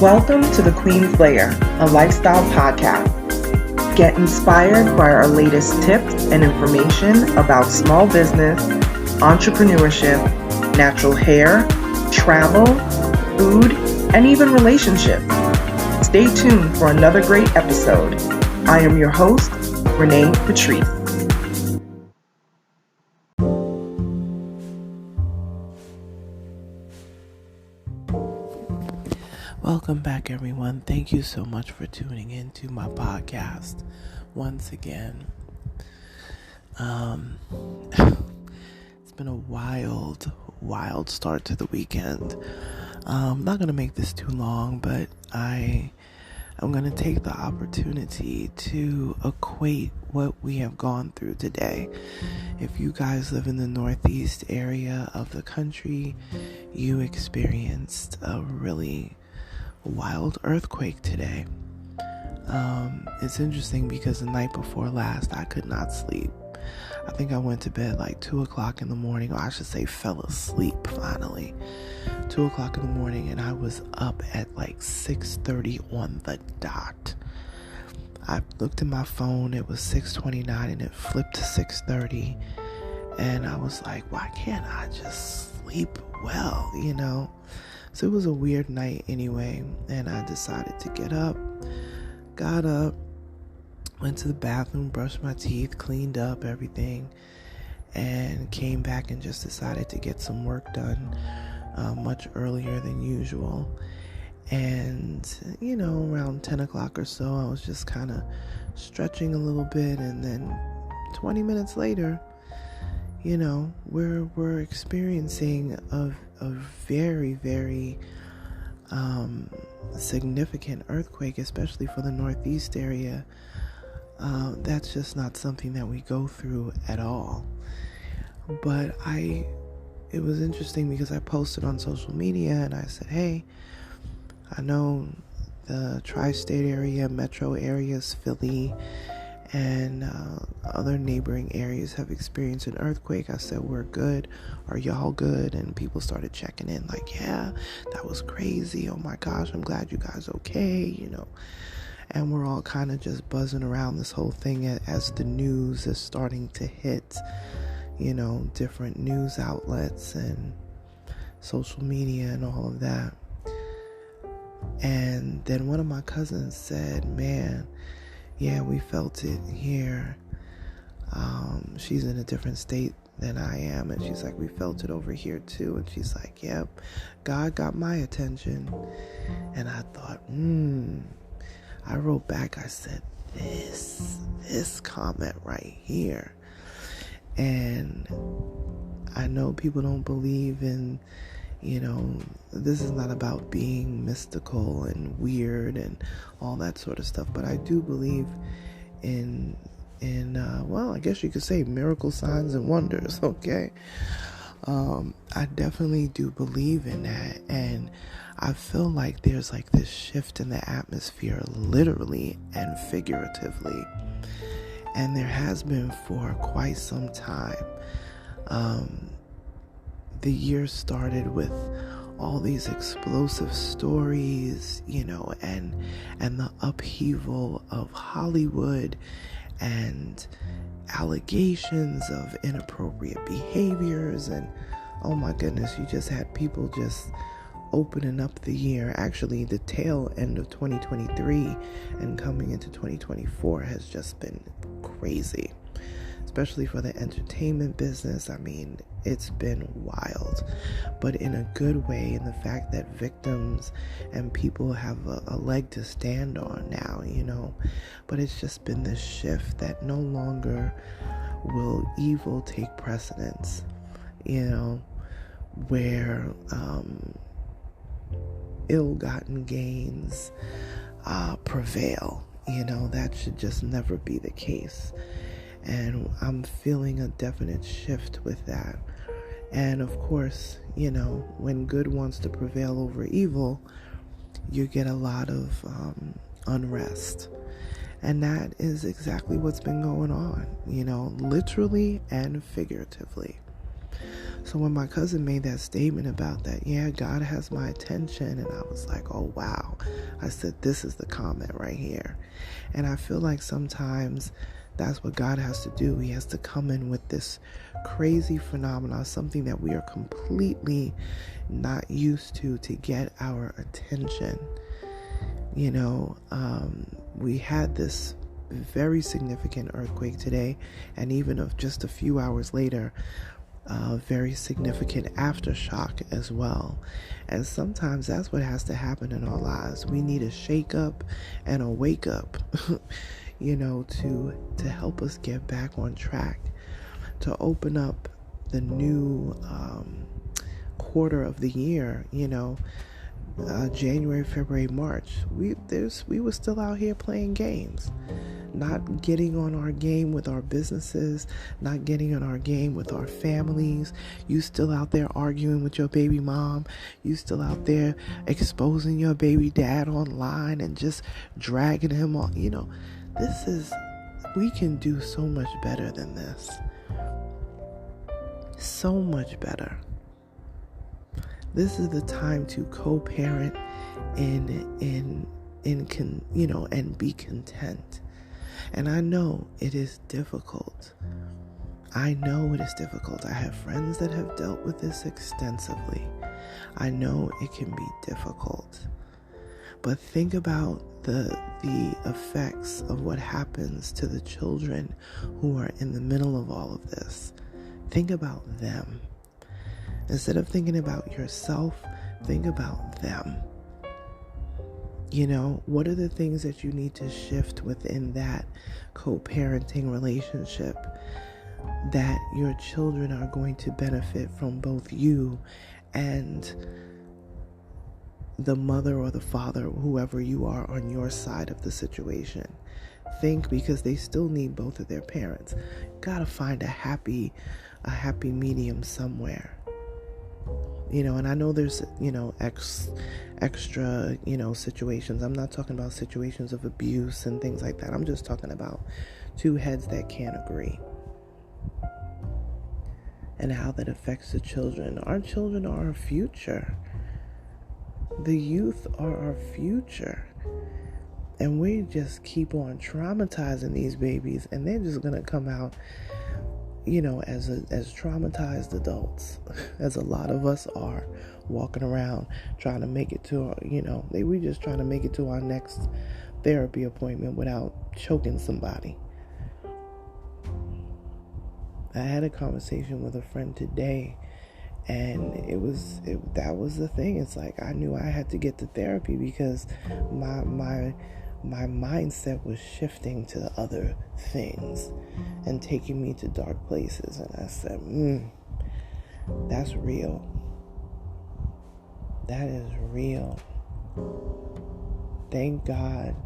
Welcome to the Queen's Lair, a lifestyle podcast. Get inspired by our latest tips and information about small business, entrepreneurship, natural hair, travel, food, and even relationships. Stay tuned for another great episode. I am your host, Renee Patrice. Welcome back, everyone. Thank you so much for tuning into my podcast once again. It's been a wild start to the weekend. I'm not going to make this too long, but I'm going to take the opportunity to equate what we have gone through today. If you guys live in the northeast area of the country, you experienced a really wild earthquake today. It's interesting because the night before last I could not sleep. I think I went to bed like 2 o'clock in the morning, or I should say fell asleep finally 2 o'clock in the morning, and I was up at like 6:30 on the dot. I looked at my phone, it was 6:29 and it flipped to 6:30, and I was like, why can't I just sleep well, So it was a weird night anyway, and I decided to got up, went to the bathroom, brushed my teeth, cleaned up everything, and came back and just decided to get some work done much earlier than usual. And, around 10 o'clock or so, I was just kind of stretching a little bit, and then 20 minutes later, we're experiencing a very, very significant earthquake, especially for the northeast area. That's just not something that we go through at all. But it was interesting because I posted on social media and I said, hey, I know the tri-state area, metro areas, Philly, and other neighboring areas have experienced an earthquake. I said, we're good. Are y'all good? And people started checking in like, yeah, that was crazy. Oh my gosh, I'm glad you guys okay, And we're all kind of just buzzing around this whole thing as the news is starting to hit, different news outlets and social media and all of that. And then one of my cousins said, man, yeah, we felt it here. She's in a different state than I am, and she's like, we felt it over here too. And she's like, yep, God got my attention. And I thought, I wrote back, I said, this comment right here. And I know people don't believe in, this is not about being mystical and weird and all that sort of stuff, but I do believe in I guess you could say miracle signs and wonders, okay? I definitely do believe in that, and I feel like there's like this shift in the atmosphere, literally and figuratively, and there has been for quite some time. The year started with all these explosive stories, and the upheaval of Hollywood and allegations of inappropriate behaviors, and oh my goodness, you just had people just opening up the year. Actually, the tail end of 2023 and coming into 2024 has just been crazy, especially for the entertainment business. I mean, it's been wild, but in a good way, in the fact that victims and people have a leg to stand on now, but it's just been this shift that no longer will evil take precedence, where ill-gotten gains prevail. That should just never be the case. And I'm feeling a definite shift with that. And of course, when good wants to prevail over evil, you get a lot of unrest. And that is exactly what's been going on, literally and figuratively. So when my cousin made that statement about that, yeah, God has my attention, and I was like, oh wow. I said, this is the comment right here. And I feel like sometimes that's what God has to do. He has to come in with this crazy phenomenon, something that we are completely not used to get our attention. We had this very significant earthquake today, and even of just a few hours later, very significant aftershock as well. And sometimes that's what has to happen in our lives. We need a shakeup and a wake up, to help us get back on track, to open up the new quarter of the year. January, February, March, we were still out here playing games, not getting on our game with our businesses, not getting on our game with our families. You still out there arguing with your baby mom. You still out there exposing your baby dad online and just dragging him on. We can do so much better than this. So much better. This is the time to co-parent and be content. And I know it is difficult. I have friends that have dealt with this extensively. I know it can be difficult. But think about the effects of what happens to the children who are in the middle of all of this. Think about them. Instead of thinking about yourself, think about them. What are the things that you need to shift within that co-parenting relationship that your children are going to benefit from, both you and the mother or the father, whoever you are on your side of the situation? Think, because they still need both of their parents. Gotta find a happy medium somewhere. And I know there's, extra, situations. I'm not talking about situations of abuse and things like that. I'm just talking about two heads that can't agree. And how that affects the children. Our children are our future. The youth are our future. And we just keep on traumatizing these babies, and they're just going to come out as traumatized adults, as a lot of us are, walking around trying to make it to, we just trying to make it to our next therapy appointment without choking somebody. I had a conversation with a friend today, and that was the thing. It's like, I knew I had to get to therapy because my mindset was shifting to other things and taking me to dark places. And I said, that's real. That is real. Thank God,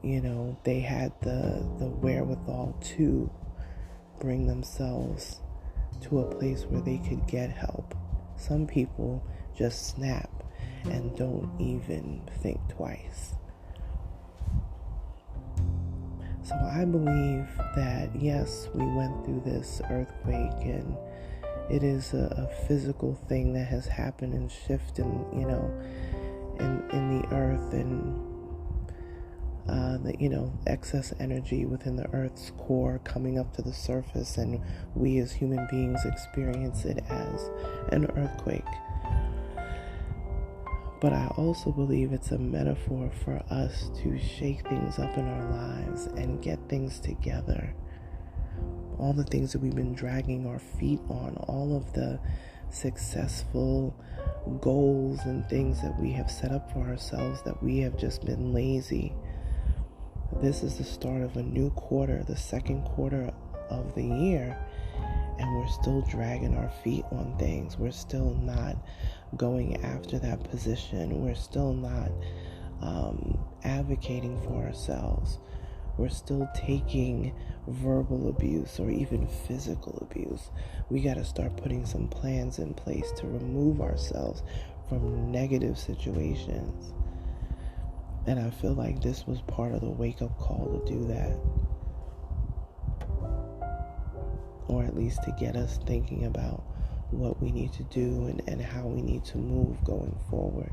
they had the wherewithal to bring themselves to a place where they could get help. Some people just snap and don't even think twice. So I believe that, yes, we went through this earthquake, and it is a physical thing that has happened and shifted, in the earth, and the excess energy within the earth's core coming up to the surface, and we as human beings experience it as an earthquake. But I also believe it's a metaphor for us to shake things up in our lives and get things together. All the things that we've been dragging our feet on, all of the successful goals and things that we have set up for ourselves, that we have just been lazy. This is the start of a new quarter, the second quarter of the year, and we're still dragging our feet on things. We're still not going after that position. We're still not advocating for ourselves. We're still taking verbal abuse or even physical abuse. We got to start putting some plans in place to remove ourselves from negative situations. And I feel like this was part of the wake-up call to do that. Or at least to get us thinking about what we need to do and how we need to move going forward.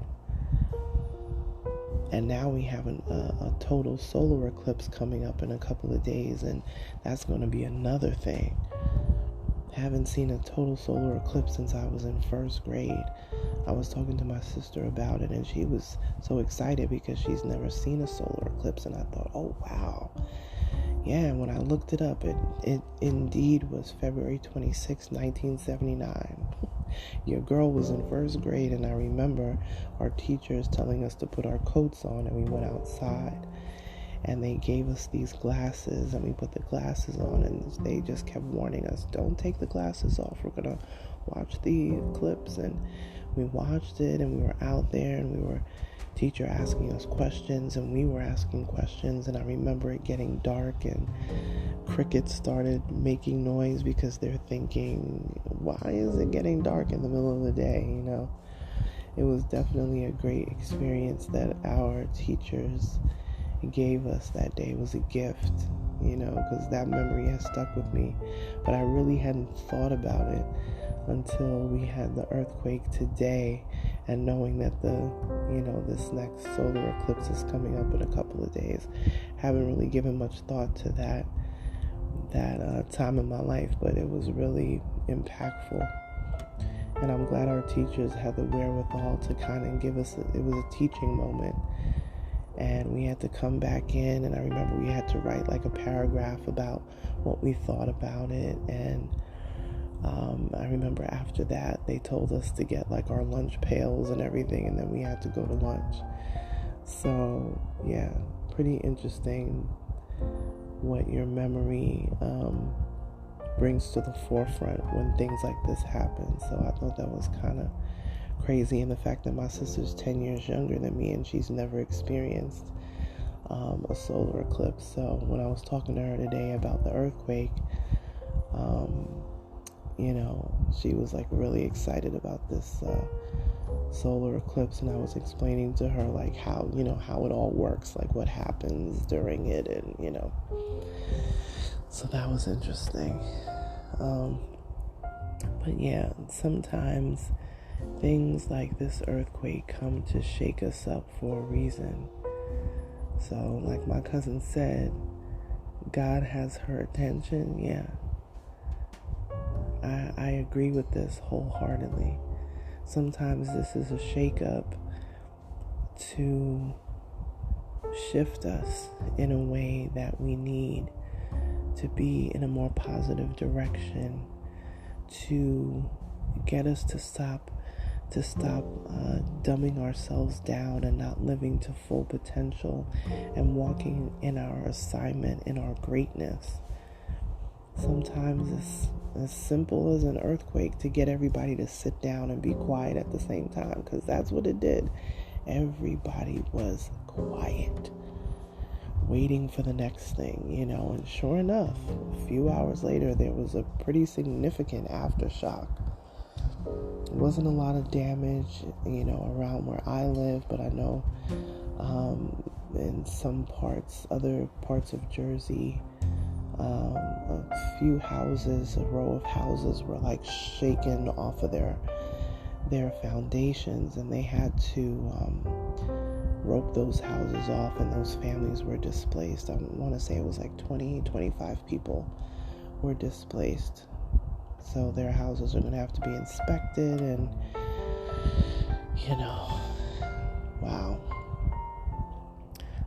And now we have a total solar eclipse coming up in a couple of days, and that's going to be another thing. Haven't seen a total solar eclipse since I was in first grade. I was talking to my sister about it, and she was so excited because she's never seen a solar eclipse, and I thought, oh wow. Yeah, when I looked it up, it indeed was February 26, 1979. Your girl was in first grade, and I remember our teachers telling us to put our coats on, and we went outside. And they gave us these glasses, and we put the glasses on, and they just kept warning us, don't take the glasses off, we're gonna watch the eclipse. And we watched it, and we were out there, and we were teacher asking us questions, and we were asking questions. And I remember it getting dark, and crickets started making noise because they're thinking, why is it getting dark in the middle of the day? It was definitely a great experience that our teachers gave us that day. It was a gift, because that memory has stuck with me. But I really hadn't thought about it until we had the earthquake today, and knowing that this next solar eclipse is coming up in a couple of days. Haven't really given much thought to that time in my life, but it was really impactful. And I'm glad our teachers had the wherewithal to kind of give us it was a teaching moment. And we had to come back in, and I remember we had to write like a paragraph about what we thought about it. And I remember after that, they told us to get like our lunch pails and everything, and then we had to go to lunch. So yeah, pretty interesting what your memory brings to the forefront when things like this happen. So I thought that was kind of crazy, and the fact that my sister's 10 years younger than me, and she's never experienced a solar eclipse. So when I was talking to her today about the earthquake, she was like really excited about this solar eclipse, and I was explaining to her like how it all works, like what happens during it, and so that was interesting. But yeah, sometimes things like this earthquake come to shake us up for a reason. So like my cousin said, God has her attention. Yeah, I agree with this wholeheartedly. Sometimes this is a shakeup to shift us in a way that we need to be in a more positive direction, to get us to stop dumbing ourselves down and not living to full potential and walking in our assignment, in our greatness. Sometimes it's as simple as an earthquake to get everybody to sit down and be quiet at the same time, because that's what it did. Everybody was quiet, waiting for the next thing, and sure enough, a few hours later, there was a pretty significant aftershock. It wasn't a lot of damage, around where I live, but I know in some other parts of Jersey, a few houses, a row of houses were like shaken off of their foundations, and they had to rope those houses off, and those families were displaced. I want to say it was like 25 people were displaced. So their houses are going to have to be inspected, and wow.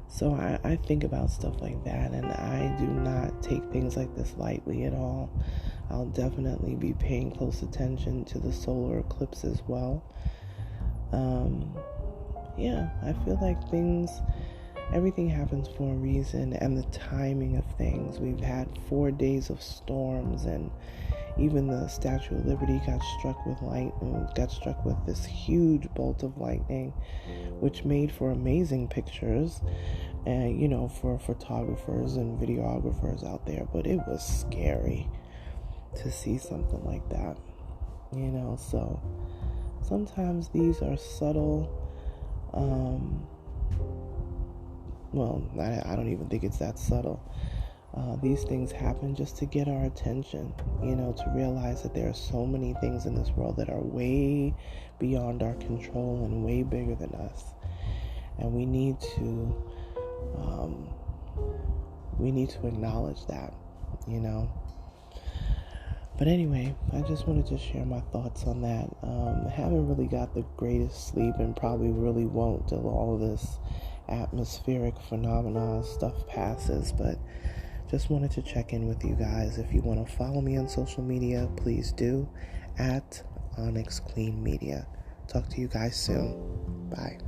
So I think about stuff like that, and I do not take things like this lightly at all. I'll definitely be paying close attention to the solar eclipse as well. I feel like everything happens for a reason, and the timing of things. We've had 4 days of storms, and even the Statue of Liberty got struck with this huge bolt of lightning, which made for amazing pictures, for photographers and videographers out there. But it was scary to see something like that, so sometimes these are subtle. I don't even think it's that subtle. These things happen just to get our attention, to realize that there are so many things in this world that are way beyond our control and way bigger than us. And we need to acknowledge that, But anyway, I just wanted to share my thoughts on that. I haven't really got the greatest sleep and probably really won't till all of this atmospheric phenomena stuff passes, but just wanted to check in with you guys. If you want to follow me on social media, please do, at Onyx Clean Media. Talk to you guys soon. Bye.